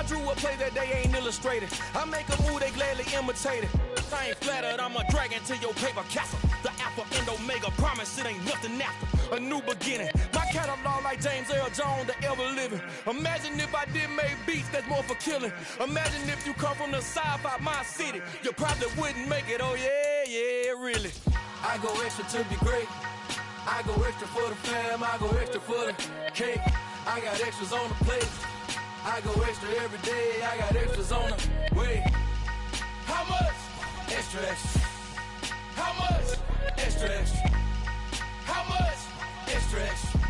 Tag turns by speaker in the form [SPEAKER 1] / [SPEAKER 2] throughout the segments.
[SPEAKER 1] drew a play that they ain't illustrated. I make a move, they gladly imitate it. I ain't flattered, I'm a dragon to your paper castle. The Alpha and Omega, promise it ain't nothing after. A new beginning. My catalog like James Earl Jones, the ever living. Imagine if I did make beats that's more for killing. Imagine if you come from the sci-fi, my city. You probably wouldn't make it, oh yeah, really. I go extra to be great. I go extra for the fam, I go extra for the cake. I got extras on the plate. I go extra every day, I got extras on the way. How much? Extra, extra. How much? Extra, extra. How much? Extra, extra.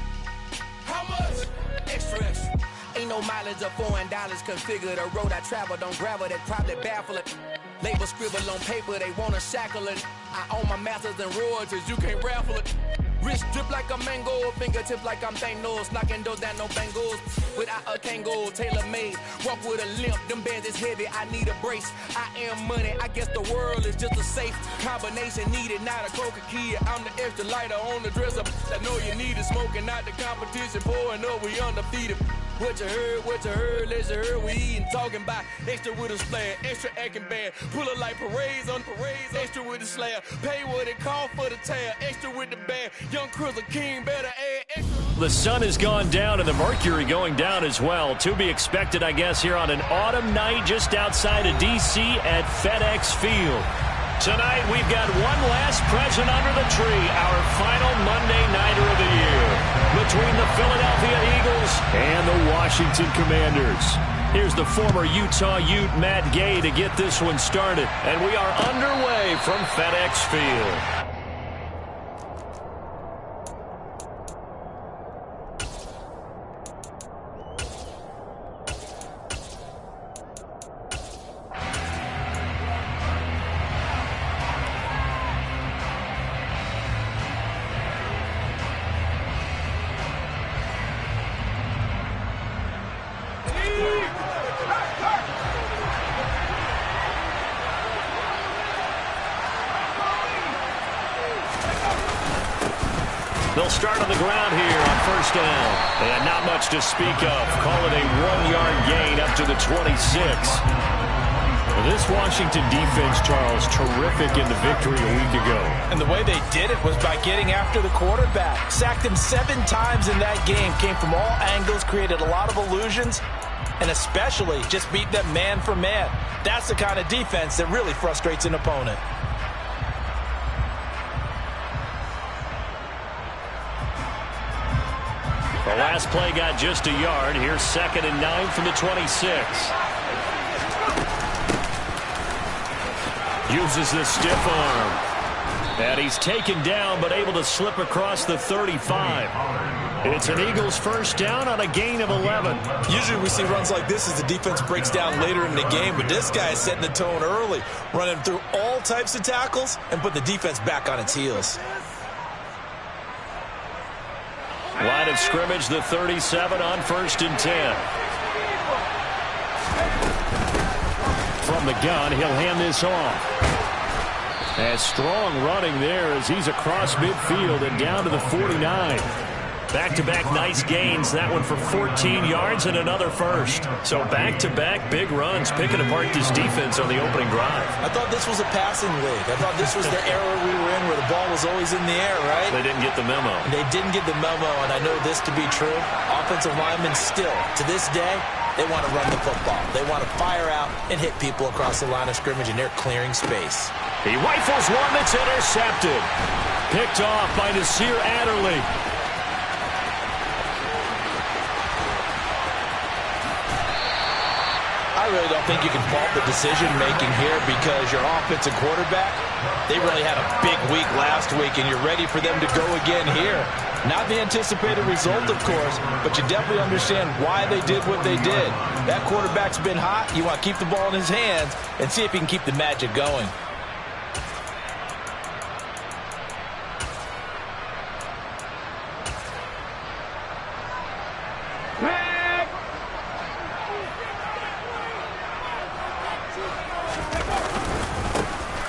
[SPEAKER 1] How much? Extra, extra. Ain't no mileage of $4 configure the road I travel. Don't gravel, that probably baffle it. Label scribble on paper, they wanna shackle it. I own my masters and royalties, you can't raffle it. Wrist drip like a mango, fingertips like I'm Thanos, knocking doors down, no bangles. Without a Kango, tailor-made, walk with a limp, them bands is heavy, I need a brace. I am money, I guess the world is just a safe combination needed, not a coca key. I'm the extra lighter on the dresser, I know you need it, smoking out the competition, pouring up, we undefeated. What you heard, let you heard, we eatin', talking about extra with a splash, extra acting bad, pull it like parades on parades, extra with the slab, pay what it cost for the tab, extra with the band, young Cruiser King better add extra.
[SPEAKER 2] The sun has gone down and the mercury going down as well. To be expected, I guess, here on an autumn night just outside of D.C. at FedEx Field. Tonight, we've got one last present under the tree, our final Monday Nighter of the year, between the Philadelphia Eagles and the Washington Commanders. Here's the former Utah Ute, Matt Gay, to get this one started. And we are underway from FedEx Field. They'll start on the ground here on first down. And not much to speak of. Call it a 1-yard gain up to the 26. This Washington defense, Charles, terrific in the victory a week ago.
[SPEAKER 3] And the way they did it was by getting after the quarterback. Sacked him 7 times in that game. Came from all angles, created a lot of illusions, and especially just beat them man for man. That's the kind of defense that really frustrates an opponent.
[SPEAKER 2] The last play got just a yard. Here's 2nd and 9 from the 26. Uses the stiff arm. And he's taken down, but able to slip across the 35. It's an Eagles first down on a gain of 11.
[SPEAKER 3] Usually we see runs like this as the defense breaks down later in the game, but this guy is setting the tone early, running through all types of tackles and put the defense back on its heels.
[SPEAKER 2] Line of scrimmage, the 37 on 1st and 10. From the gun, he'll hand this off. And strong running there as he's across midfield and down to the 49. Back-to-back nice gains. That one for 14 yards and another first. So back-to-back big runs, picking apart this defense on the opening drive.
[SPEAKER 3] I thought this was a passing league. I thought this was the era we were in where the ball was always in the air, right?
[SPEAKER 2] They didn't get the memo.
[SPEAKER 3] They didn't get the memo, and I know this to be true. Offensive linemen still, to this day, they want to run the football. They want to fire out and hit people across the line of scrimmage, and they're clearing space.
[SPEAKER 2] He rifles one that's intercepted. Picked off by Nasir Adderley.
[SPEAKER 3] I really don't think you can fault the decision-making here because your offensive quarterback, they really had a big week last week, and you're ready for them to go again here. Not the anticipated result, of course, but you definitely understand why they did what they did. That quarterback's been hot. You want to keep the ball in his hands and see if he can keep the magic going.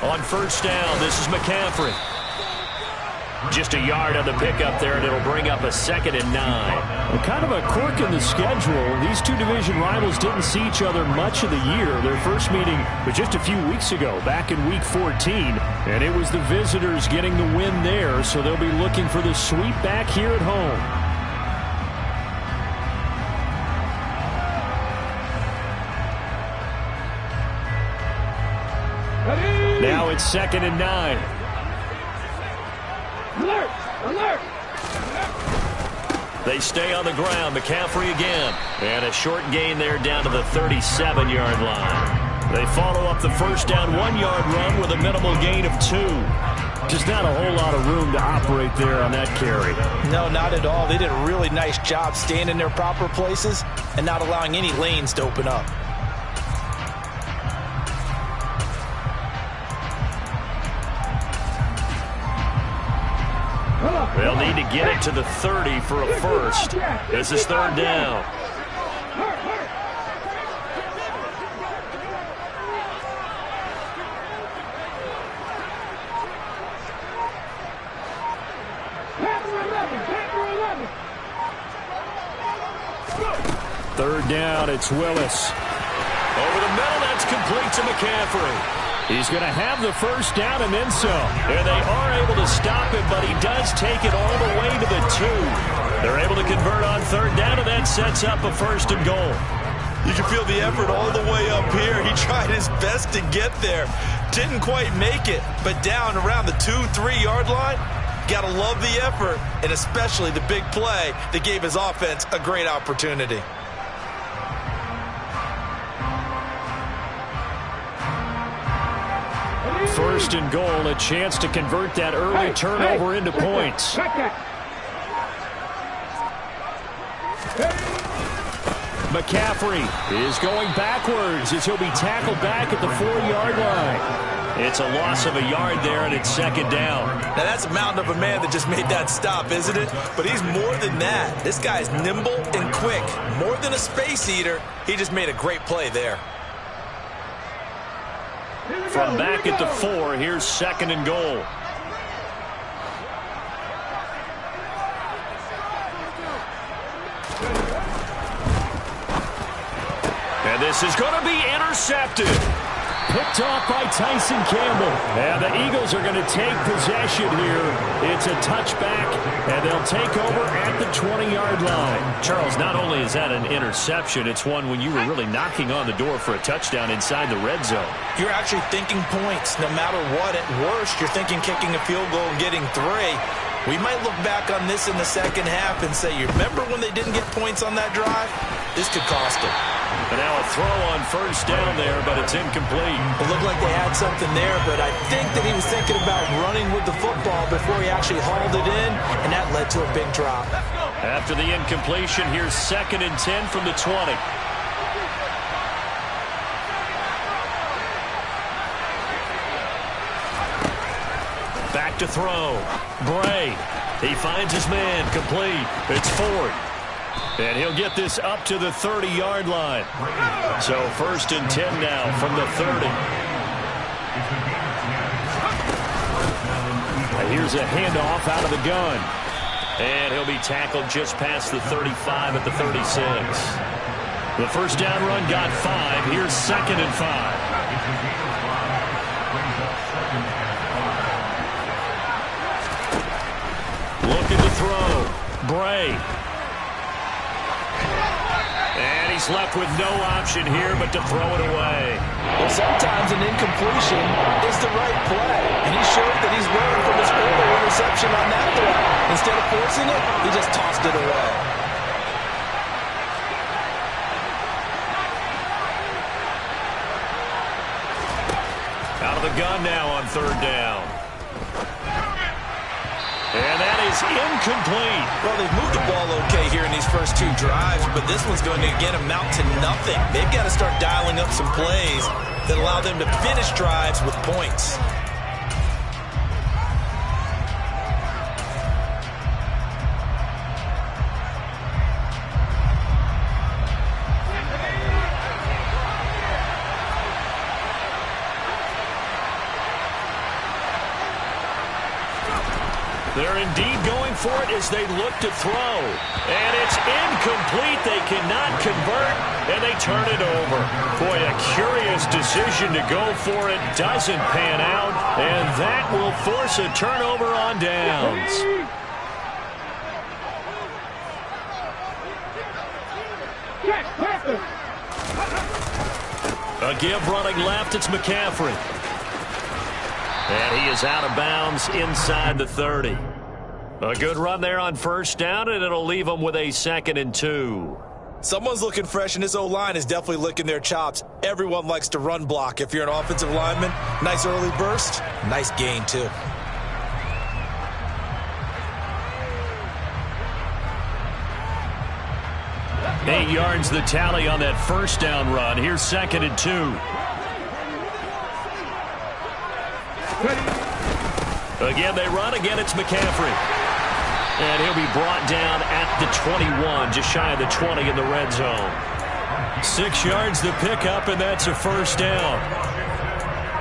[SPEAKER 2] On first down, this is McCaffrey. Just a yard on the pickup there, and it'll bring up a 2nd and 9.
[SPEAKER 4] Well, kind of a quirk in the schedule. These two division rivals didn't see each other much of the year. Their first meeting was just a few weeks ago, back in Week 14. And it was the visitors getting the win there, so they'll be looking for the sweep back here at home. Now it's 2nd and 9.
[SPEAKER 5] Alert! Alert!
[SPEAKER 2] They stay on the ground. McCaffrey again. And a short gain there down to the 37-yard line. They follow up the first down 1-yard run with a minimal gain of 2.
[SPEAKER 4] Just not a whole lot of room to operate there on that carry.
[SPEAKER 3] No, not at all. They did a really nice job staying in their proper places and not allowing any lanes to open up.
[SPEAKER 2] They'll need to get it to the 30 for a first. This is 3rd down.
[SPEAKER 4] Third down, it's Willis.
[SPEAKER 2] Over the middle, that's complete to McCaffrey.
[SPEAKER 4] He's going to have the first down and then some.
[SPEAKER 2] And they are able to stop him, but he does take it all the way to the 2. They're able to convert on 3rd down, and that sets up a 1st and goal.
[SPEAKER 3] You can feel the effort all the way up here. He tried his best to get there. Didn't quite make it, but down around the 2-3-yard line, got to love the effort, and especially the big play that gave his offense a great opportunity.
[SPEAKER 4] First and goal, a chance to convert that early turnover into points. McCaffrey is going backwards as he'll be tackled back at the 4-yard line.
[SPEAKER 2] It's a loss of a yard there, and it's 2nd down.
[SPEAKER 3] Now, that's a mountain of a man that just made that stop, isn't it? But he's more than that. This guy's nimble and quick. More than a space eater, he just made a great play there.
[SPEAKER 2] From back at the 4, here's 2nd and goal. And this is going to be intercepted.
[SPEAKER 4] Picked off by Tyson Campbell. And the Eagles are going to take possession here. It's a touchback, and they'll take over at the 20-yard line.
[SPEAKER 2] Charles, not only is that an interception, it's one when you were really knocking on the door for a touchdown inside the red zone.
[SPEAKER 3] You're actually thinking points. No matter what, at worst, you're thinking kicking a field goal and getting 3. We might look back on this in the second half and say, you remember when they didn't get points on that drive? This could cost them.
[SPEAKER 2] And now a throw on first down there, but it's incomplete.
[SPEAKER 3] It looked like they had something there, but I think that he was thinking about running with the football before he actually hauled it in, and that led to a big drop.
[SPEAKER 2] After the incompletion, here's 2nd and 10 from the 20. Back to throw. Bray. He finds his man. Complete. It's Ford. And he'll get this up to the 30-yard line. So 1st and 10 now from the 30.
[SPEAKER 4] Here's a handoff out of the gun.
[SPEAKER 2] And he'll be tackled just past the 35 at the 36. The first down run got 5. Here's 2nd and 5. Looking to throw. Bray. And he's left with no option here but to throw it away.
[SPEAKER 3] Well, sometimes an incompletion is the right play. And he showed that he's learned from his earlier interception on that throw. Instead of forcing it, he just tossed it away.
[SPEAKER 2] Out of the gun now on 3rd down. And that is incomplete.
[SPEAKER 3] Well, they've moved the ball okay here in these first 2 drives, but this one's going to, again, amount to nothing. They've got to start dialing up some plays that allow them to finish drives with points.
[SPEAKER 2] They're indeed going for it as they look to throw. And it's incomplete. They cannot convert, and they turn it over. Boy, a curious decision to go for it. Doesn't pan out, and that will force a turnover on downs. A give running left. It's McCaffrey. And he is out of bounds inside the 30. A good run there on first down, and it'll leave them with a 2nd and 2.
[SPEAKER 3] Someone's looking fresh, and this O-line is definitely licking their chops. Everyone likes to run block. If you're an offensive lineman, nice early burst, nice gain too.
[SPEAKER 2] Eight yards the tally on that first down run. Here's 2nd and 2. Again, they run. Again, it's McCaffrey. And he'll be brought down at the 21, just shy of the 20 in the red zone. 6 yards the pickup, and that's a first down.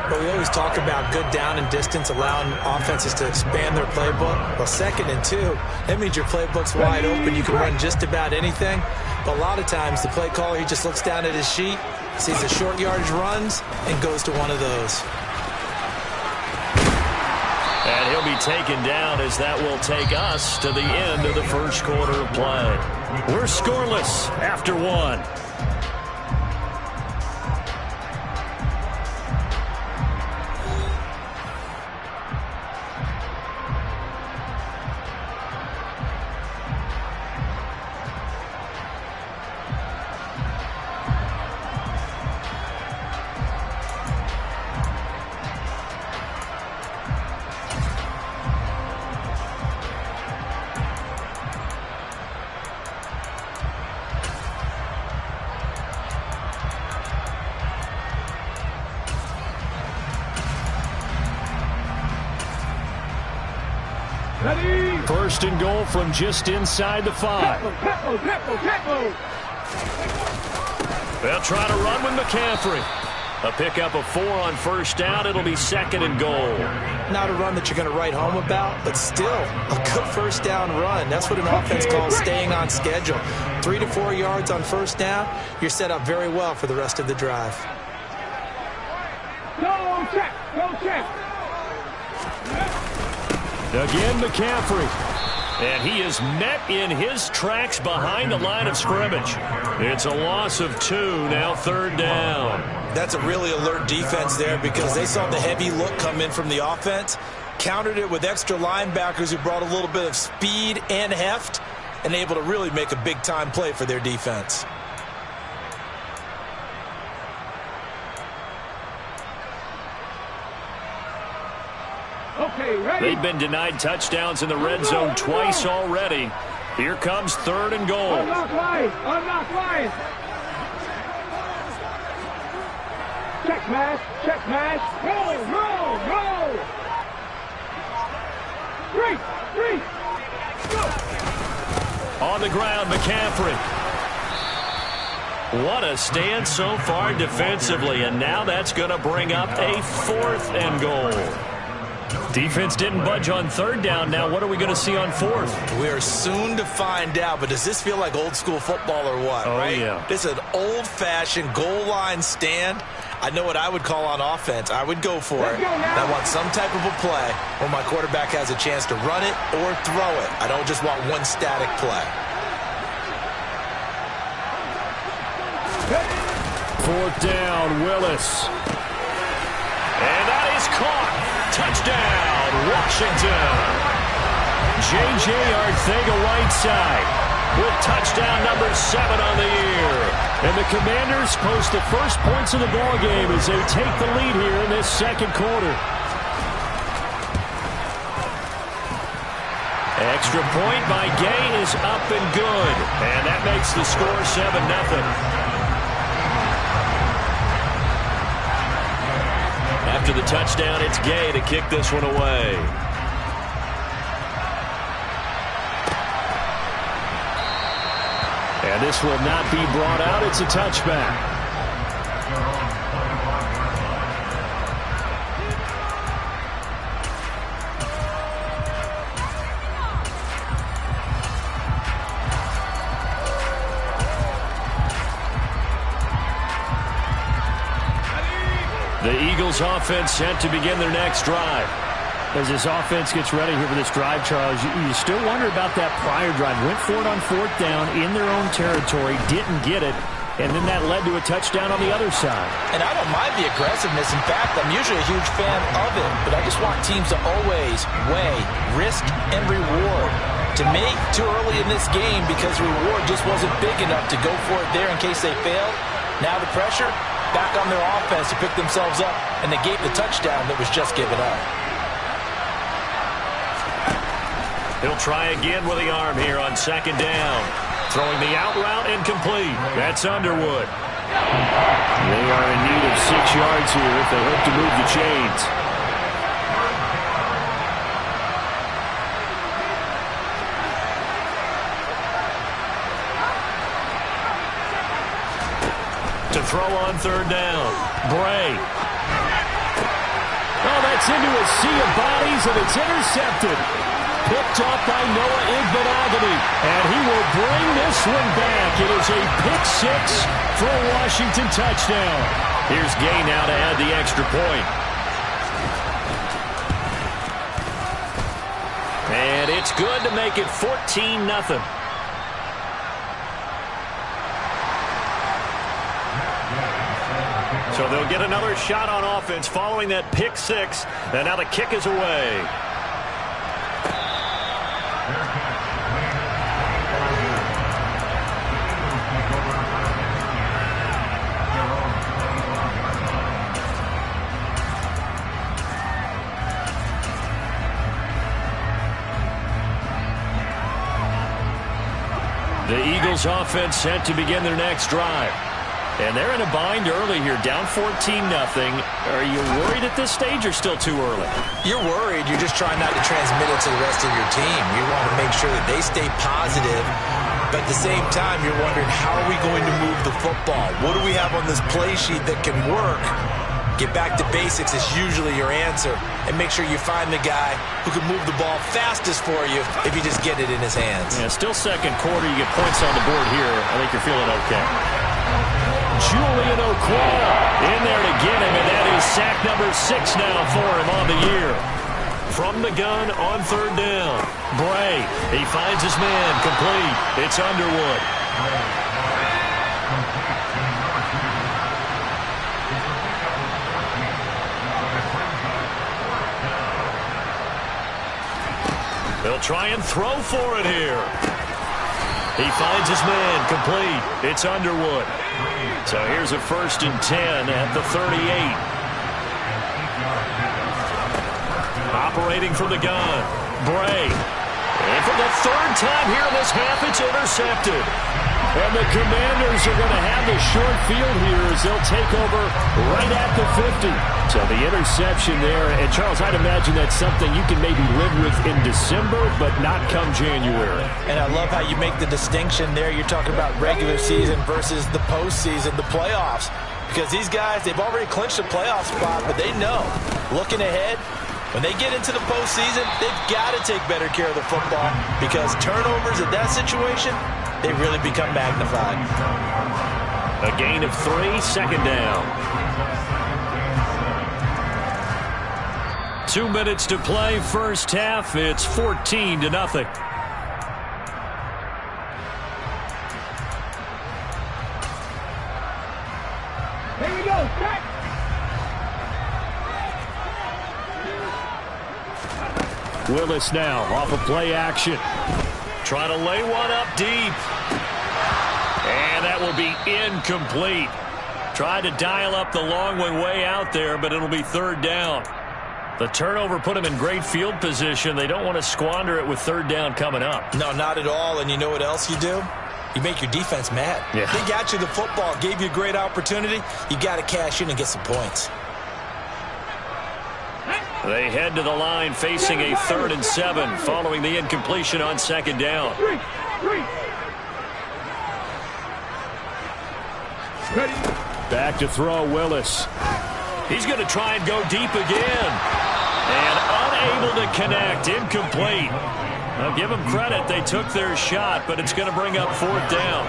[SPEAKER 3] But we always talk about good down and distance, allowing offenses to expand their playbook. Well, 2nd and 2, that means your playbook's wide open. You can run just about anything. But a lot of times, the play caller, he just looks down at his sheet, sees the short yardage runs, and goes to one of those.
[SPEAKER 2] And he'll be taken down as that will take us to the end of the first quarter of play. We're scoreless after one. First and goal from just inside the 5. They'll try to run with McCaffrey. A pickup of 4 on first down. It'll be 2nd and goal.
[SPEAKER 3] Not a run that you're going to write home about, but still a good first down run. That's what an offense calls staying on schedule. 3 to 4 yards on first down. You're set up very well for the rest of the drive.
[SPEAKER 5] Go check.
[SPEAKER 2] Again, McCaffrey. And he is met in his tracks behind the line of scrimmage. It's a loss of 2, now 3rd down.
[SPEAKER 3] That's a really alert defense there because they saw the heavy look come in from the offense, countered it with extra linebackers who brought a little bit of speed and heft, and able to really make a big-time play for their defense.
[SPEAKER 5] Okay, ready?
[SPEAKER 2] They've been denied touchdowns in the red zone twice already. Here comes 3rd and goal.
[SPEAKER 5] Unlock line. Check match. Roll. 3, go.
[SPEAKER 2] On the ground, McCaffrey. What a stand so far defensively, and now that's going to bring up a 4th and goal. Defense didn't budge on 3rd down. Now what are we going to see on 4th?
[SPEAKER 3] We are soon to find out, but does this feel like old school football or what, right?
[SPEAKER 2] Yeah.
[SPEAKER 3] This is an old-fashioned goal line stand. I know what I would call on offense. I would go for it. I want some type of a play where my quarterback has a chance to run it or throw it. I don't just want one static play.
[SPEAKER 2] 4th down, Willis. And that is caught. Touchdown, Washington. J.J. Arcega-Whiteside with touchdown number 7 on the year. And the Commanders post the first points of the ballgame as they take the lead here in this 2nd quarter. Extra point by Gay is up and good. And that makes the score 7-0. After the touchdown, it's Gay to kick this one away. And this will not be brought out. It's a touchback. The Eagles offense set to begin their next drive.
[SPEAKER 4] As this offense gets ready here for this drive, Charles, you still wonder about that prior drive. Went for it on 4th down in their own territory, didn't get it, and then that led to a touchdown on the other side.
[SPEAKER 3] And I don't mind the aggressiveness. In fact, I'm usually a huge fan of it, but I just want teams to always weigh risk and reward. To me, too early in this game because reward just wasn't big enough to go for it there in case they failed. Now the pressure back on their offense to pick themselves up and negate the touchdown that was just given up.
[SPEAKER 2] He'll try again with the arm here on 2nd down. Throwing the out route incomplete. That's Underwood.
[SPEAKER 4] They are in need of 6 yards here if they hope to move the chains.
[SPEAKER 2] To throw on 3rd down. Bray.
[SPEAKER 4] Oh, that's into a sea of bodies, and it's intercepted. Picked up by Noah Igbinoghene, and he will bring this one back. It is a pick-6 for a Washington touchdown.
[SPEAKER 2] Here's Gay now to add the extra point. And it's good to make it 14-0. So they'll get another shot on offense following that pick-6, and now the kick is away. The Eagles offense set to begin their next drive. And they're in a bind early here, down 14-0. Are you worried at this stage or still too early?
[SPEAKER 3] You're worried. You're just trying not to transmit it to the rest of your team. You want to make sure that they stay positive. But at the same time, you're wondering, how are we going to move the football? What do we have on this play sheet that can work? Get back to basics is usually your answer. And make sure you find the guy who can move the ball fastest for you if you just get it in his hands.
[SPEAKER 2] Yeah, still 2nd quarter. You get points on the board here. I think you're feeling okay.
[SPEAKER 4] Julian Okwara
[SPEAKER 2] in there to get him, and that is sack number 6 now for him on the year. From the gun on 3rd down. Bray, he finds his man, complete. It's Underwood. They'll try and throw for it here. He finds his man, complete. It's Underwood. So here's a 1st and 10 at the 38. Operating from the gun. Bray. And for the 3rd time here in this half, it's intercepted.
[SPEAKER 4] And the Commanders are going to have the short field here as they'll take over right at the 50. So the interception there. And, Charles, I'd imagine that's something you can maybe live with in December, but not come January.
[SPEAKER 3] And I love how you make the distinction there. You're talking about regular season versus the postseason, the playoffs. Because these guys, they've already clinched a playoff spot, but they know, looking ahead, when they get into the postseason, they've got to take better care of the football because turnovers in that situation, they really become magnified.
[SPEAKER 2] A gain of 3, 2nd down. 2 minutes to play, first half. It's 14-0.
[SPEAKER 5] Here we go, check.
[SPEAKER 4] Willis now off of play action.
[SPEAKER 2] Trying to lay one up deep. And that will be incomplete. Tried to dial up the long one way out there, but it'll be 3rd down. The turnover put them in great field position. They don't want to squander it with 3rd down coming up.
[SPEAKER 3] No, not at all. And you know what else you do? You make your defense mad.
[SPEAKER 2] Yeah.
[SPEAKER 3] They got you the football, gave you a great opportunity. You got to cash in and get some points.
[SPEAKER 2] They head to the line facing a 3rd and 7 following the incompletion on 2nd down.
[SPEAKER 4] Back to throw, Willis.
[SPEAKER 2] He's going to try and go deep again. And unable to connect. Incomplete. I'll give them credit. They took their shot, but it's going to bring up 4th down.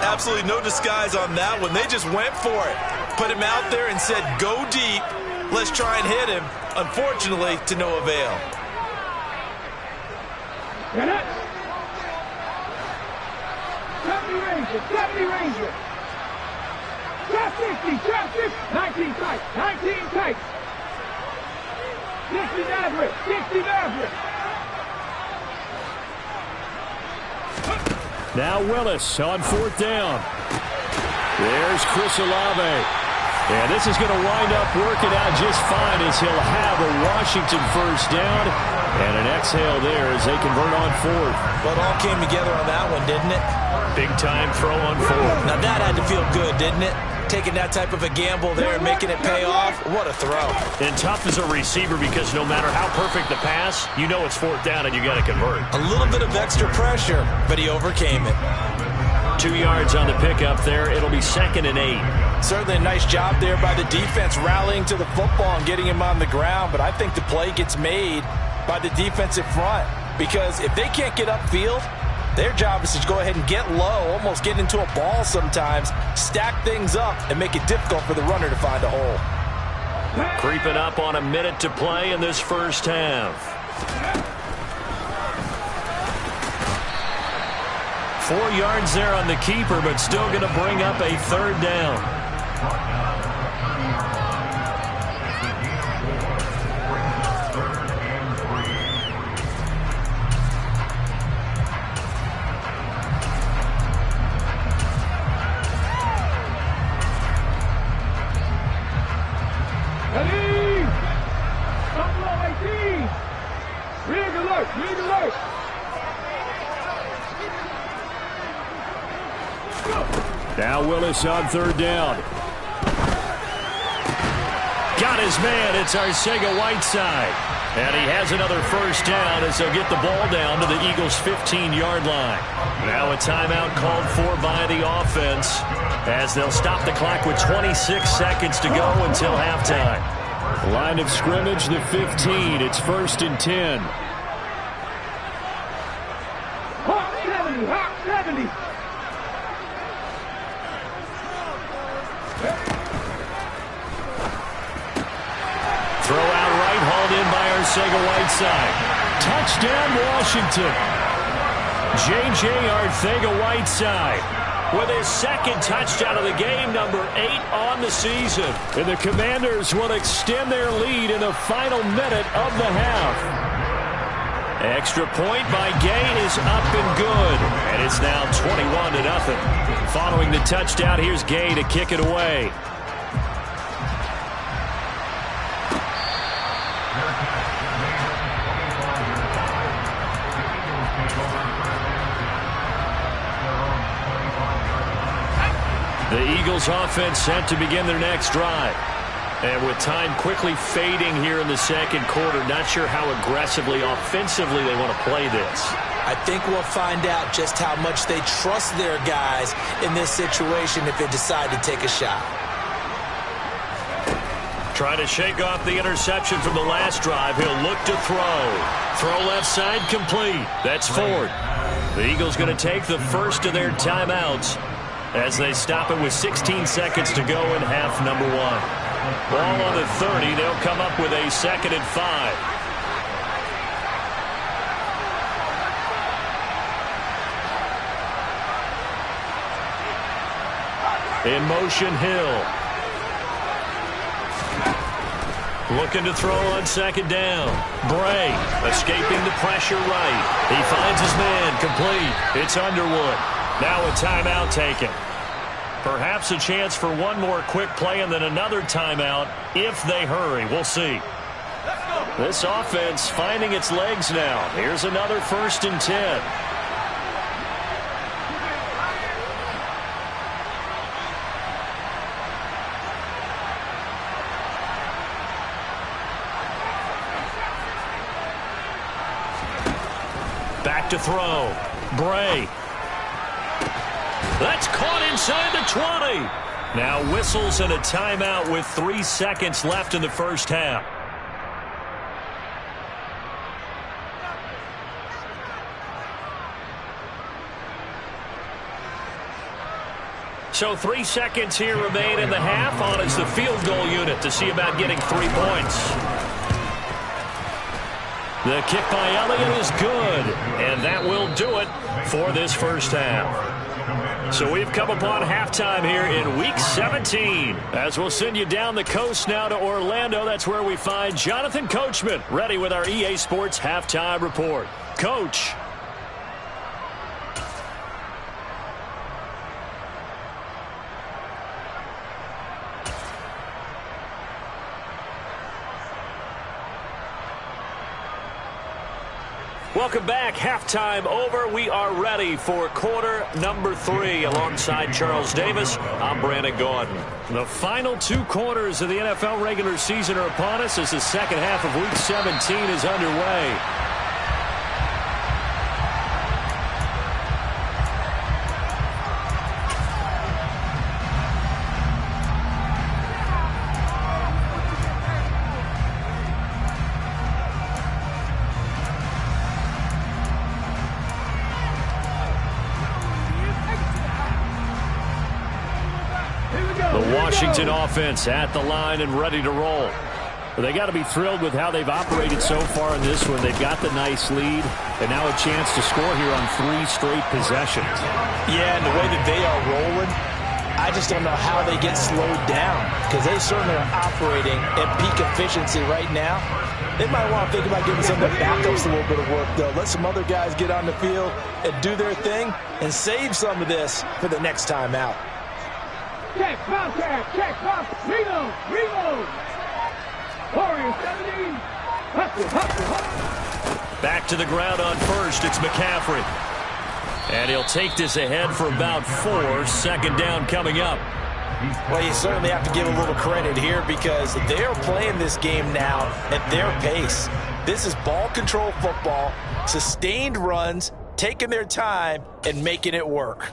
[SPEAKER 3] Absolutely no disguise on that one. They just went for it. put him out there and said, go deep. Let's try and hit him. Unfortunately, to no avail.
[SPEAKER 5] Get it. 70 Ranger, 70 Ranger. Trap 60, trap 50. 19 tight, 19 tight. 60 Maverick, 60 Maverick.
[SPEAKER 4] Now Willis on 4th down. There's Chris Olave. And this is going to wind up working out just fine as he'll have a Washington first down. And an exhale there as they convert on 4th.
[SPEAKER 3] Well, it all came together on that one, didn't it?
[SPEAKER 2] Big time throw on 4th.
[SPEAKER 3] Now that had to feel good, didn't it? Taking that type of a gamble there and making it pay off. What a throw.
[SPEAKER 2] And tough as a receiver because no matter how perfect the pass, you know it's 4th down and you got to convert.
[SPEAKER 3] A little bit of extra pressure, but he overcame it.
[SPEAKER 2] 2 yards on the pickup there. It'll be 2nd and 8.
[SPEAKER 3] Certainly a nice job there by the defense rallying to the football and getting him on the ground, but I think the play gets made by the defensive front because if they can't get upfield, their job is to go ahead and get low, almost get into a ball sometimes, stack things up, and make it difficult for the runner to find a hole.
[SPEAKER 2] Creeping up on a minute to play in this first half. 4 yards there on the keeper, but still going to bring up a 3rd down.
[SPEAKER 4] Now Willis on 3rd down.
[SPEAKER 2] Got his man. It's Arcega-Whiteside. And he has another first down as they'll get the ball down to the Eagles' 15-yard line. Now a timeout called for by the offense as they'll stop the clock with 26 seconds to go until halftime.
[SPEAKER 4] Line of scrimmage, the 15. It's 1st and 10.
[SPEAKER 5] Hawk 70, Hawk 70.
[SPEAKER 2] Throw out right, hauled in by Arcega-Whiteside. Touchdown, Washington. J.J. Arcega-Whiteside with his 2nd touchdown of the game, number 8 on the season.
[SPEAKER 4] And the Commanders will extend their lead in the final minute of the half.
[SPEAKER 2] Extra point by Gay is up and good. And it's now 21-0. Following the touchdown, here's Gay to kick it away. The Eagles offense set to begin their next drive. And with time quickly fading here in the 2nd quarter, not sure how aggressively, offensively they want to play this.
[SPEAKER 3] I think we'll find out just how much they trust their guys in this situation if they decide to take a shot.
[SPEAKER 2] Trying to shake off the interception from the last drive. He'll look to throw. Throw left side complete. That's Ford. The Eagles going to take the first of their timeouts as they stop it with 16 seconds to go in half number 1. Ball on the 30. They'll come up with a 2nd and 5. In motion, Hill. Looking to throw on 2nd down. Bray escaping the pressure right. He finds his man complete. It's Underwood. Now a timeout taken. Perhaps a chance for one more quick play and then another timeout if they hurry. We'll see. This offense finding its legs now. Here's another 1st and 10. Back to throw. Bray. That's caught inside the 20. Now whistles and a timeout with 3 seconds left in the first half. So 3 seconds here remain in the half. On is the field goal unit to see about getting 3 points. The kick by Elliott is good, and that will do it for this first half. So we've come upon halftime here in Week 17. As we'll send you down the coast now to Orlando, that's where we find Jonathan Coachman ready with our EA Sports Halftime Report. Coach. Welcome back. Halftime over. We are ready for quarter number 3. Alongside Charles Davis, I'm Brandon Gaudin. The final 2 quarters of the NFL regular season are upon us as the second half of Week 17 is underway. Washington offense at the line and ready to roll. Well, they got to be thrilled with how they've operated so far in this one. They've got the nice lead, and now a chance to score here on 3 straight possessions. Yeah, and the way that they are rolling, I just don't know how they get slowed down, because they certainly are operating at peak efficiency right now. They might want to think about giving some of the backups a little bit of work, though. Let some other guys get on the field and do their thing and save some of this for the next time out.
[SPEAKER 5] Check, check, reload. Warriors 17. Hustle.
[SPEAKER 2] Back to the ground on first. It's McCaffrey. And he'll take this ahead for about 4. Second down coming up.
[SPEAKER 3] Well, you certainly have to give a little credit here because they're playing this game now at their pace. This is ball control football, sustained runs, taking their time, and making it work.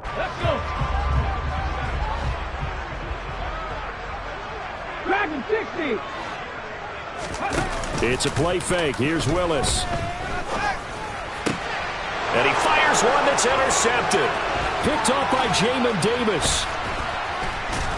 [SPEAKER 5] Let's go. Dragon 60.
[SPEAKER 4] It's a play fake. Here's Willis.
[SPEAKER 2] And he fires one that's intercepted.
[SPEAKER 4] Picked off by Jamin Davis.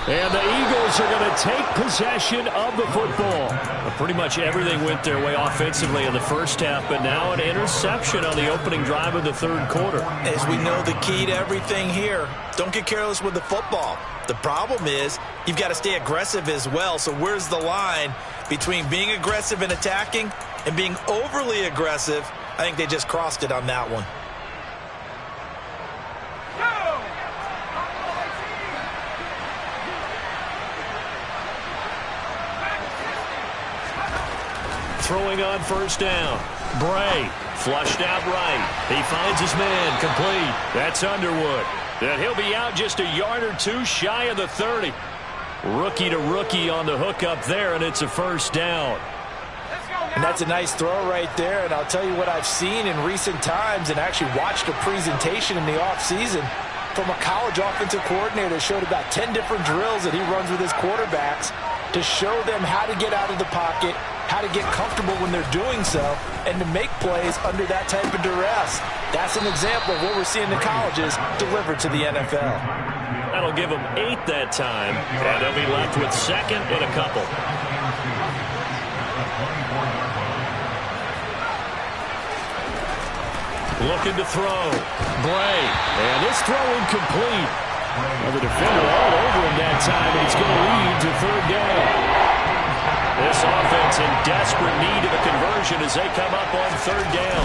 [SPEAKER 4] And the Eagles are going to take possession of the football.
[SPEAKER 2] Well, pretty much everything went their way offensively in the first half, but now an interception on the opening drive of the third quarter.
[SPEAKER 3] As we know, the key to everything here, don't get careless with the football. The problem is you've got to stay aggressive as well. So where's the line between being aggressive and attacking and being overly aggressive? I think they just crossed it on that one.
[SPEAKER 2] Throwing on first down. Bray flushed out right. He finds his man complete. That's Underwood. And he'll be out just a yard or 2 shy of the 30. Rookie to rookie on the hook up there, and it's a first down.
[SPEAKER 3] And that's a nice throw right there. And I'll tell you what I've seen in recent times and actually watched a presentation in the offseason from a college offensive coordinator that showed about 10 different drills that he runs with his quarterbacks to show them how to get out of the pocket, how to get comfortable when they're doing so, and to make plays under that type of duress. That's an example of what we're seeing in the colleges delivered to the NFL.
[SPEAKER 2] That'll give them 8 that time, and they'll be left with second and a couple. Looking to throw. Bray. And this throw incomplete. Well, the defender all over him that time, and he's going to lead to third down. This offense in desperate need of a conversion as they come up on third down.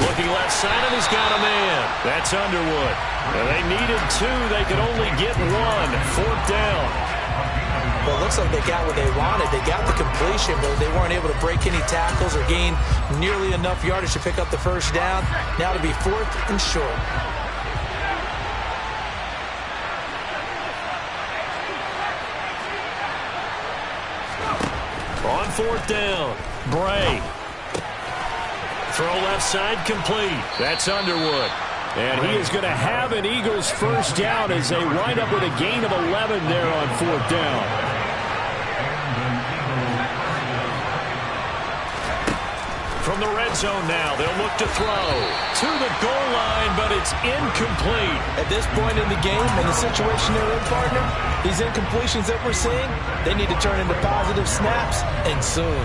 [SPEAKER 2] Looking left side, and he's got a man. That's Underwood. And they needed 2. They could only get 1. Fourth down.
[SPEAKER 3] Well, it looks like they got what they wanted. They got the completion, but they weren't able to break any tackles or gain nearly enough yardage to pick up the first down. Now to be 4th and short.
[SPEAKER 2] On fourth down, Bray. Throw left side complete. That's Underwood. And he is going to have an Eagles first down as they wind up with a gain of 11 there on fourth down. from the red zone now. They'll look to throw to the goal line, but it's incomplete.
[SPEAKER 3] At this point in the game and the situation they're in, partner, these incompletions that we're seeing, they need to turn into positive snaps, and soon.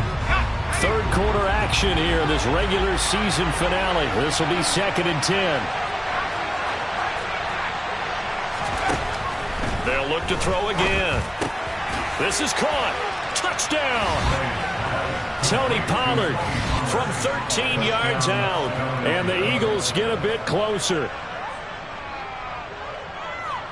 [SPEAKER 2] Third quarter action here in this regular season finale. This will be 2nd and 10. They'll look to throw again. This is caught. Touchdown. Tony Pollard from 13 yards out. And the Eagles get a bit closer.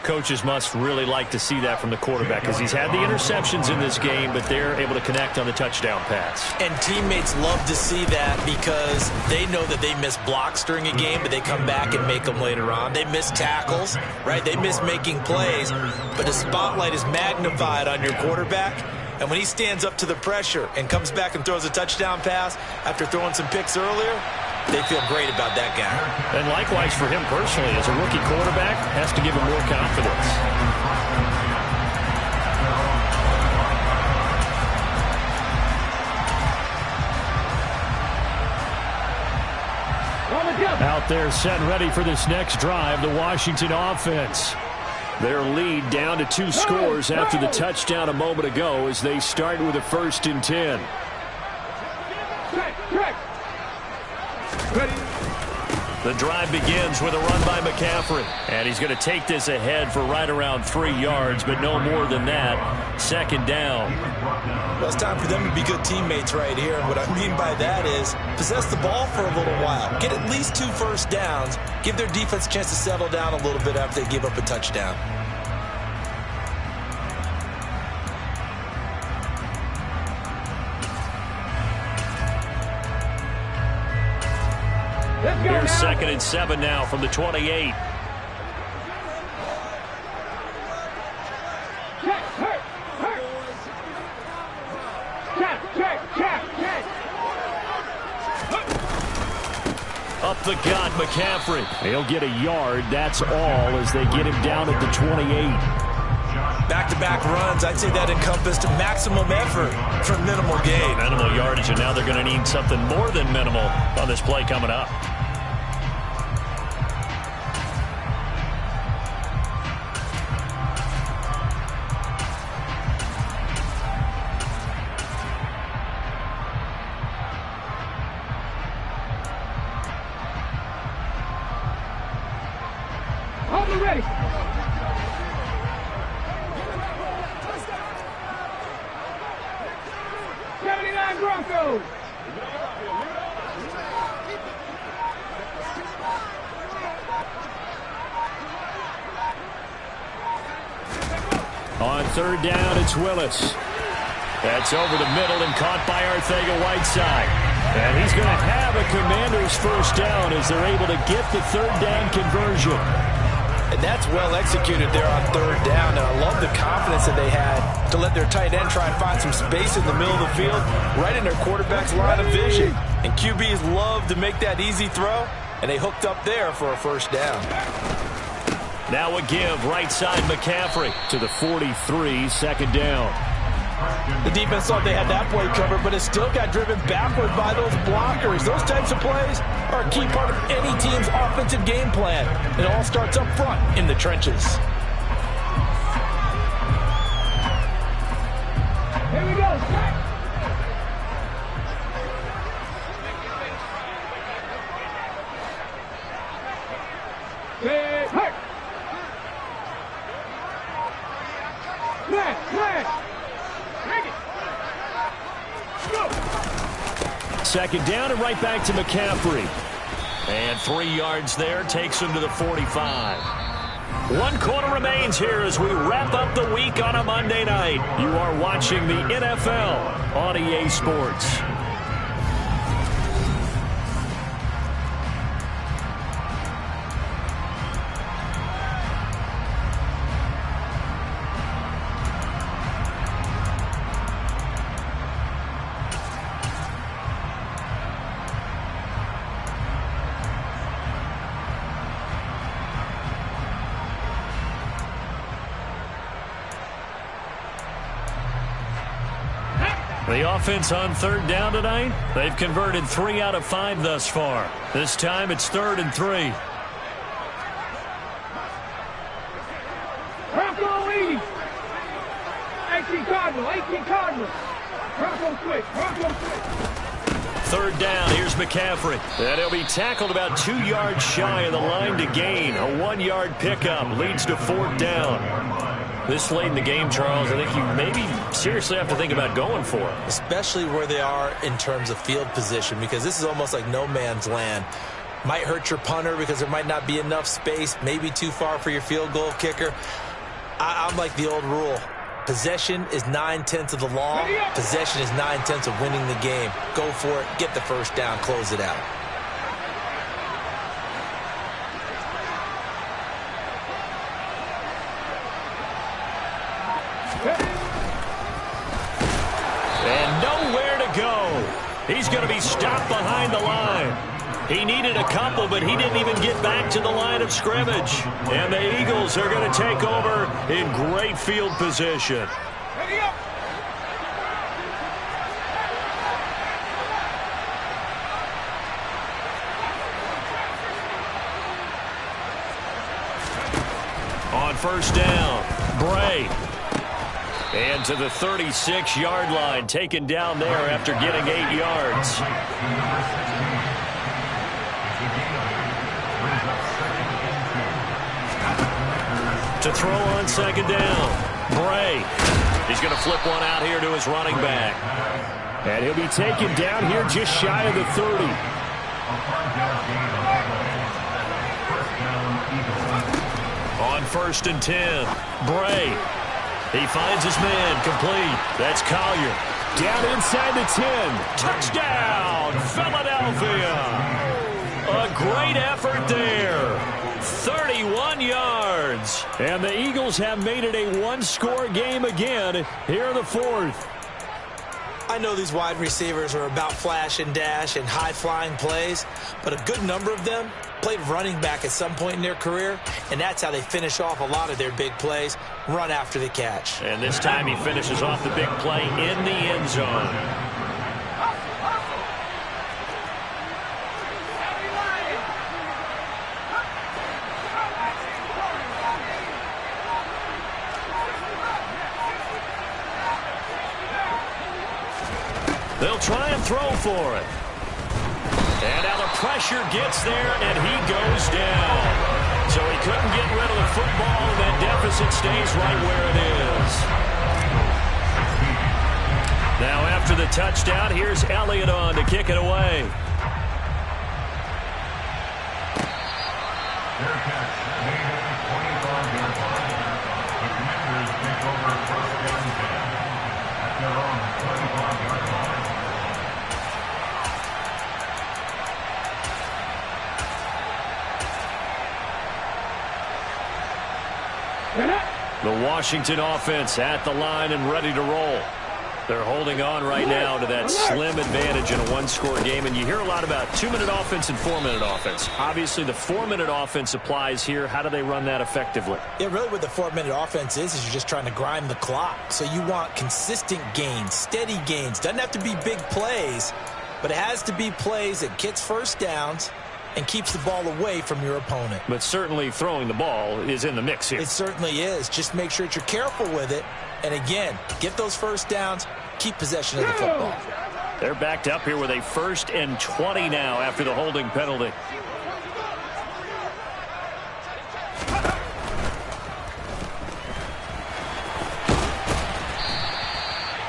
[SPEAKER 2] Coaches must really like to see that from the quarterback because he's had the interceptions in this game, but they're able to connect on the touchdown pass.
[SPEAKER 3] And teammates love to see that because they know that they miss blocks during a game, but they come back and make them later on. They miss tackles, right? They miss making plays, but the spotlight is magnified on your quarterback. And when he stands up to the pressure and comes back and throws a touchdown pass after throwing some picks earlier, they feel great about that guy.
[SPEAKER 2] And likewise for him personally, as a rookie quarterback, has to give him more confidence. Out there set and ready for this next drive, the Washington offense. Their lead down to 2 scores after the touchdown a moment ago as they start with a 1st and 10. The drive begins with a run by McCaffrey. And he's going to take this ahead for right around 3 yards, but no more than that. 2nd down.
[SPEAKER 3] Well, it's time for them to be good teammates right here. And what I mean by that is possess the ball for a little while. Get at least 2 first downs. Give their defense a chance to settle down a little bit after they give up a touchdown.
[SPEAKER 2] Here's 2nd and 7 now from the 28. Up the gut, McCaffrey. He'll get a yard. That's all as they get him down at the 28.
[SPEAKER 3] Back-to-back runs, I'd say that encompassed maximum effort for minimal gain.
[SPEAKER 2] Minimal yardage, and now they're going to need something more than minimal on this play coming up.
[SPEAKER 5] Ready. 79 Broncos.
[SPEAKER 2] On 3rd down, it's Willis. That's over the middle and caught by Arcega-Whiteside. And he's going to have a Commanders 1st down as they're able to get the 3rd down conversion.
[SPEAKER 3] And that's well executed there on 3rd down. And I love the confidence that they had to let their tight end try and find some space in the middle of the field, right in their quarterback's line of vision. And QBs love to make that easy throw, and they hooked up there for a 1st down.
[SPEAKER 2] Now a give, right side McCaffrey to the 43, 2nd down.
[SPEAKER 3] The defense thought they had that play covered, but it still got driven backward by those blockers. Those types of plays are a key part of any team's offensive game plan. It all starts up front in the trenches.
[SPEAKER 5] Here we go. Hurt. Clear.
[SPEAKER 2] 2nd down and right back to McCaffrey. And 3 yards there, takes him to the 45. 1 quarter remains here as we wrap up the week on a Monday night. You are watching the NFL on EA Sports. The offense on third down tonight, they've converted 3 out of 5 thus far. This time it's 3rd and 3.
[SPEAKER 5] Bronco lead. 18 Cardinal, 18 Cardinal. Bronco quick, Bronco quick.
[SPEAKER 2] 3rd down, here's McCaffrey. And he'll be tackled about 2 yards shy of the line to gain. A 1-yard pickup leads to 4th down. This late in the game, Charles, I think you maybe seriously have to think about going for it.
[SPEAKER 3] Especially where they are in terms of field position, because this is almost like no man's land. Might hurt your punter because there might not be enough space, maybe too far for your field goal kicker. I'm like the old rule. Possession is 9/10 of the law. Possession is 9/10 of winning the game. Go for it. Get the first down. Close it out.
[SPEAKER 2] And nowhere to go. He's going to be stopped behind the line. He needed a couple, but he didn't even get back to the line of scrimmage. And the Eagles are going to take over in great field position.
[SPEAKER 5] Ready up.
[SPEAKER 2] On first down, Bray. And to the 36-yard line, taken down there after getting 8 yards. To throw on second down, Bray. He's going to flip one out here to his running back.
[SPEAKER 4] And he'll be taken down here just shy of the 30.
[SPEAKER 2] On 1st and 10, Bray. He finds his man, complete. That's Collier.
[SPEAKER 4] Down inside the 10.
[SPEAKER 2] Touchdown, Philadelphia. A great effort there. 31 yards.
[SPEAKER 4] And the Eagles have made it a one-score game again here in the 4th.
[SPEAKER 3] I know these wide receivers are about flash and dash and high-flying plays, but a good number of them played running back at some point in their career, and that's how they finish off a lot of their big plays, run after the catch.
[SPEAKER 2] And this time he finishes off the big play in the end zone. They'll try and throw for it. And now the pressure gets there, and he goes down. So he couldn't get rid of the football, and that deficit stays right where it is. Now after the touchdown, here's Elliott on to kick it away. The Washington offense at the line and ready to roll. They're holding on right now to that slim advantage in a one-score game. And you hear a lot about 2-minute offense and 4-minute offense. Obviously, the 4-minute offense applies here. How do they run that effectively?
[SPEAKER 3] Yeah, really what the 4-minute offense is you're just trying to grind the clock. So you want consistent gains, steady gains. Doesn't have to be big plays, but it has to be plays that gets first downs and keeps the ball away from your opponent.
[SPEAKER 2] But certainly throwing the ball is in the mix here.
[SPEAKER 3] It certainly is. Just make sure that you're careful with it. And again, get those first downs, keep possession of the football.
[SPEAKER 2] They're backed up here with a 1st and 20 now after the holding penalty.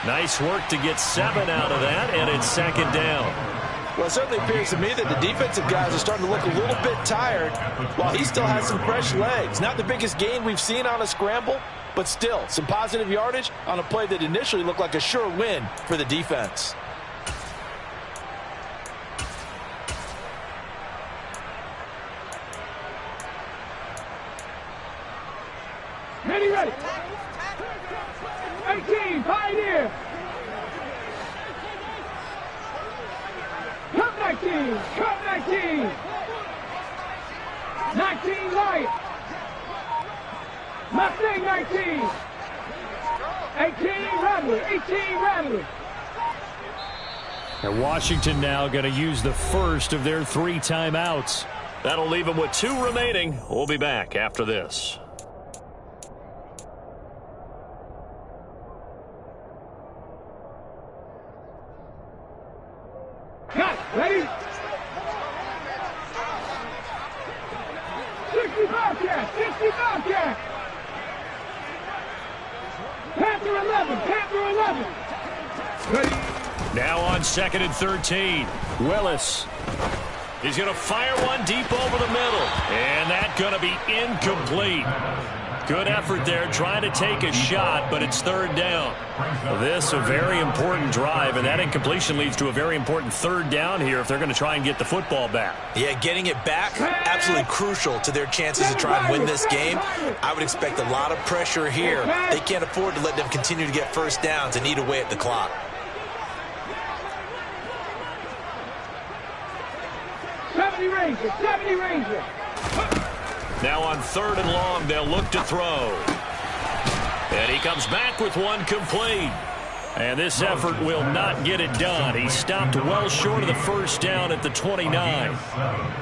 [SPEAKER 2] Nice work to get 7 out of that, and it's 2nd down.
[SPEAKER 3] Well, it certainly appears to me that the defensive guys are starting to look a little bit tired while he still has some fresh legs. Not the biggest gain we've seen on a scramble, but still some positive yardage on a play that initially looked like a sure win for the defense.
[SPEAKER 5] Ready. 18, Pioneer. Cut 19, cut 19. 19, Light. Mustang 19. 18, Rattler, 18, Rattler.
[SPEAKER 4] And Washington now going to use the first of their 3 timeouts.
[SPEAKER 2] That'll leave them with 2 remaining. We'll be back after this.
[SPEAKER 5] Cut. Ready? 60 Bobcat. 60 Bobcat. Panther 11. Panther 11. Ready?
[SPEAKER 2] Now on 2nd and 13.
[SPEAKER 4] Willis.
[SPEAKER 2] He's going to fire one deep over the middle. And that's going to be incomplete. Good effort there trying to take a shot, but it's 3rd down. This a very important drive, and that incompletion leads to a very important 3rd down here if they're going to try and get the football back.
[SPEAKER 3] Yeah, getting it back, absolutely crucial to their chances to try and win this game. I would expect a lot of pressure here. They can't afford to let them continue to get first downs and eat away at the clock.
[SPEAKER 5] Ranger. 70 Ranger.
[SPEAKER 2] Now on 3rd and long, they'll look to throw. And he comes back with one complete. And this effort will not get it done. He stopped well short of the first down at the 29.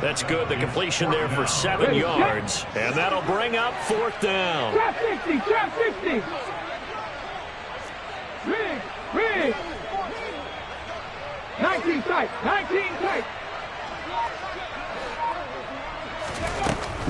[SPEAKER 2] That's good. The completion there for 7 yards. And that'll bring up 4th down.
[SPEAKER 5] Trap 60. Trap 60. Rig. 19 tight. 19 tight.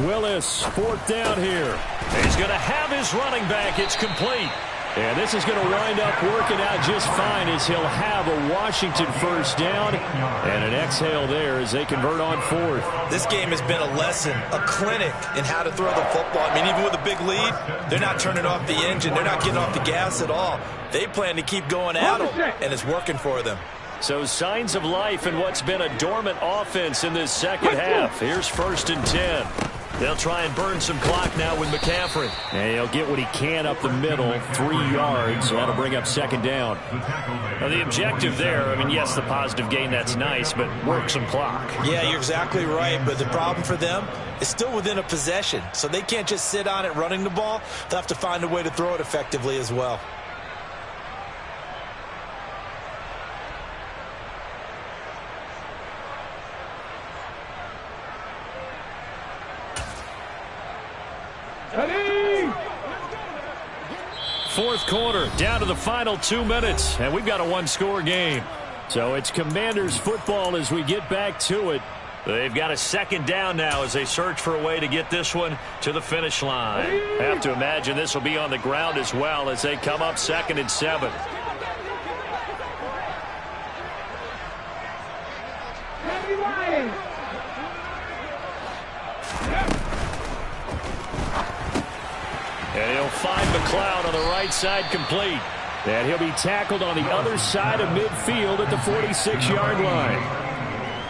[SPEAKER 4] Willis, 4th down here.
[SPEAKER 2] He's going to have his running back. It's complete.
[SPEAKER 4] And this is going to wind up working out just fine as he'll have a Washington first down and an exhale there as they convert on 4th.
[SPEAKER 3] This game has been a lesson, a clinic in how to throw the football. I mean, even with a big lead, they're not turning off the engine. They're not getting off the gas at all. They plan to keep going at them, and it's working for them.
[SPEAKER 2] So signs of life in what's been a dormant offense in this second half. Here's 1st and 10. They'll try and burn some clock now with McCaffrey.
[SPEAKER 4] And he'll get what he can up the middle, 3 yards. So that'll bring up 2nd down.
[SPEAKER 2] Now the objective there, I mean, yes, the positive gain, that's nice, but work some clock.
[SPEAKER 3] Yeah, you're exactly right, but the problem for them is still within a possession. So they can't just sit on it running the ball. They'll have to find a way to throw it effectively as well.
[SPEAKER 5] Ready?
[SPEAKER 2] 4th quarter, down to the final 2 minutes, and we've got a 1-score game.
[SPEAKER 4] So it's Commanders football as we get back to it.
[SPEAKER 2] They've got a 2nd down now as they search for a way to get this one to the finish line. Have to imagine this will be on the ground as well as they come up 2nd and 7.
[SPEAKER 5] Heavy Lions.
[SPEAKER 2] And he'll find McLeod on the right side complete.
[SPEAKER 4] And he'll be tackled on the other side of midfield at the 46-yard line.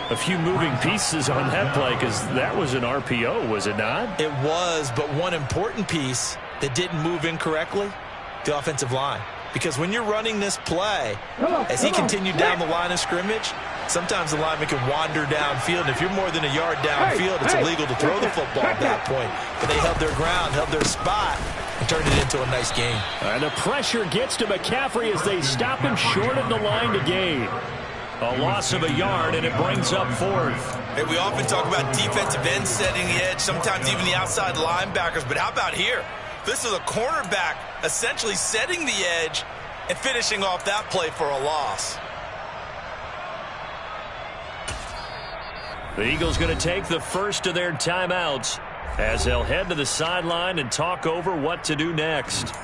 [SPEAKER 2] A few moving pieces on that play because that was an RPO, was it not?
[SPEAKER 3] It was, but one important piece that didn't move incorrectly, the offensive line. Because when you're running this play, as he continued down the line of scrimmage, sometimes the lineman can wander downfield. If you're more than a yard downfield, it's illegal to throw the football at that point. But they held their ground, held their spot, and turned it into a nice game.
[SPEAKER 4] And the pressure gets to McCaffrey as they stop him short of the line to gain.
[SPEAKER 2] A loss of a yard, and it brings up 4th.
[SPEAKER 3] Hey, we often talk about defensive ends setting the edge, sometimes even the outside linebackers. But how about here? This is a cornerback essentially setting the edge and finishing off that play for a loss.
[SPEAKER 2] The Eagles going to take the first of their timeouts as they'll head to the sideline and talk over what to do next.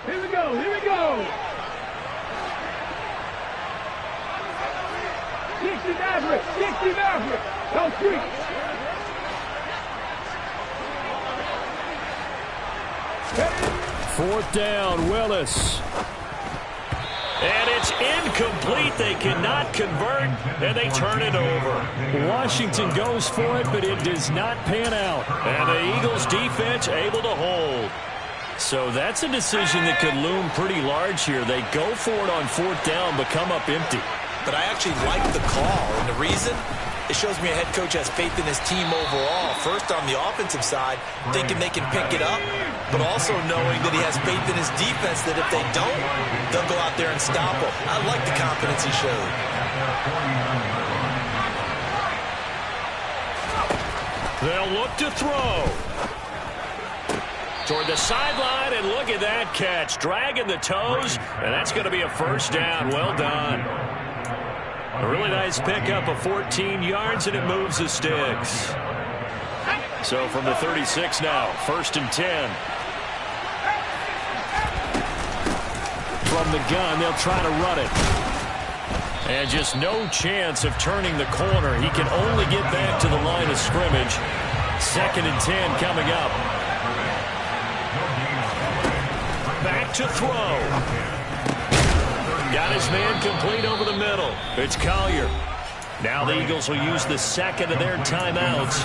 [SPEAKER 5] Here we go. 60 Maverick. 60 Maverick. Go street.
[SPEAKER 4] Fourth down, Willis.
[SPEAKER 2] And it's incomplete. They cannot convert, and they turn it over.
[SPEAKER 4] Washington goes for it, but it does not pan out.
[SPEAKER 2] And the Eagles defense able to hold. So that's a decision that could loom pretty large here. They go for it on fourth down, but come up empty.
[SPEAKER 3] but I actually like the call. And the reason? It shows me a head coach has faith in his team overall. First, on the offensive side, thinking they can pick it up, but also knowing that he has faith in his defense that if they don't, they'll go out there and stop them. I like the confidence he showed.
[SPEAKER 2] They'll look to throw. Toward the sideline, and look at that catch. Dragging the toes, and that's going to be a first down. Well done. A really nice pickup of 14 yards, and it moves the sticks. So from the 36 now, 1st and 10. From the gun, they'll try to run it. And just no chance of turning the corner. He can only get back to the line of scrimmage. 2nd and 10 coming up. Back to throw. Got his man complete over the middle. It's Collier. Now the Eagles will use the second of their timeouts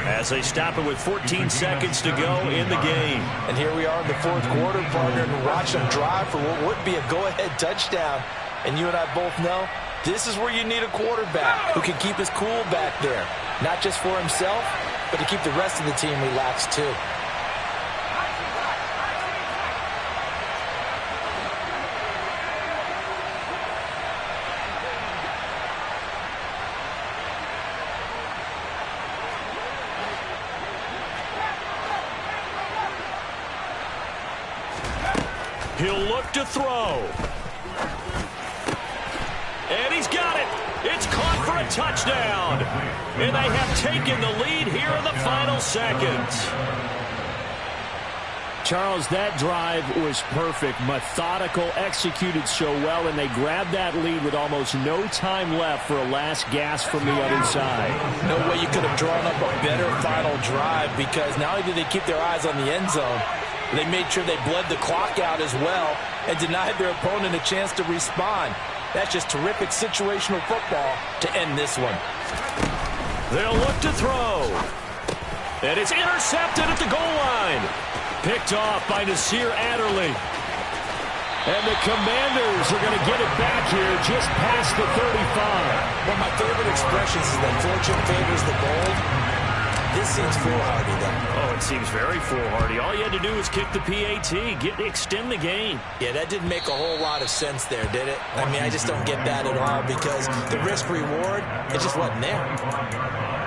[SPEAKER 2] as they stop it with 14 seconds to go in the game.
[SPEAKER 3] And here we are in the 4th quarter, partner, and watch them drive for what would be a go-ahead touchdown. And you and I both know this is where you need a quarterback who can keep his cool back there. Not just for himself, but to keep the rest of the team relaxed too.
[SPEAKER 2] He'll look to throw. And he's got it. It's caught for a touchdown. And they have taken the lead here in the final seconds.
[SPEAKER 4] Charles, that drive was perfect. Methodical, executed so well, and they grabbed that lead with almost no time left for a last gasp from the other side.
[SPEAKER 3] No way you could have drawn up a better final drive, because not only did they keep their eyes on the end zone, they made sure they bled the clock out as well and denied their opponent a chance to respond. That's just terrific situational football to end this one.
[SPEAKER 2] They'll look to throw. And it's intercepted at the goal line. Picked off by Nasir Adderley. And the Commanders are going to get it back here just past the 35.
[SPEAKER 3] One of my favorite expressions is that fortune favors the bold. This seems foolhardy, though.
[SPEAKER 2] Oh, it seems very foolhardy. All you had to do was kick the PAT, extend the game.
[SPEAKER 3] Yeah, that didn't make a whole lot of sense there, did it? I mean, I just don't get that at all, because the risk-reward, it just wasn't there.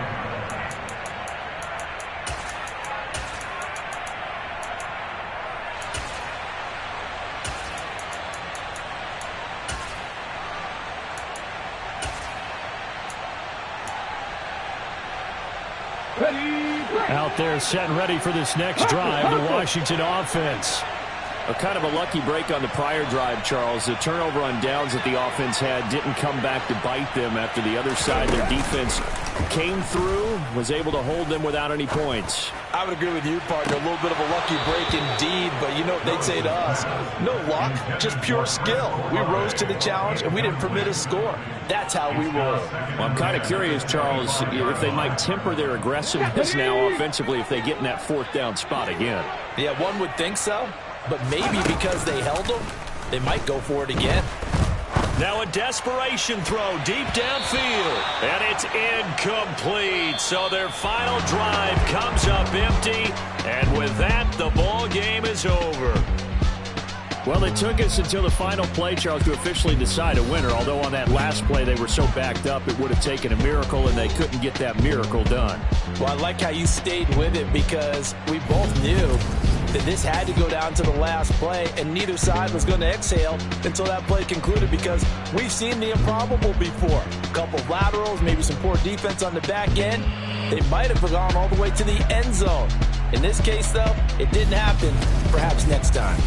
[SPEAKER 4] Out there set and ready for this next drive, the Washington offense. A kind of a lucky break on the prior drive, Charles. The turnover on downs that the offense had didn't come back to bite them after the other side. Their defense came through, was able to hold them without any points.
[SPEAKER 3] I would agree with you, partner. A little bit of a lucky break indeed, but you know what they'd say to us? No luck, just pure skill. We rose to the challenge, and we didn't permit a score. That's how we roll.
[SPEAKER 4] Well, I'm kind of curious, Charles, if they might temper their aggressiveness now offensively if they get in that 4th down spot again.
[SPEAKER 3] Yeah, one would think so, but maybe because they held them, they might go for it again.
[SPEAKER 2] Now a desperation throw deep downfield, and it's incomplete. So their final drive comes up empty, and with that, the ball game is over.
[SPEAKER 4] Well, it took us until the final play, Charles, to officially decide a winner, although on that last play they were so backed up it would have taken a miracle, and they couldn't get that miracle done.
[SPEAKER 3] Well, I like how you stayed with it, because we both knew that this had to go down to the last play, and neither side was going to exhale until that play concluded, because we've seen the improbable before. A couple of laterals, maybe some poor defense on the back end. They might have gone all the way to the end zone. In this case, though, it didn't happen. Perhaps next time.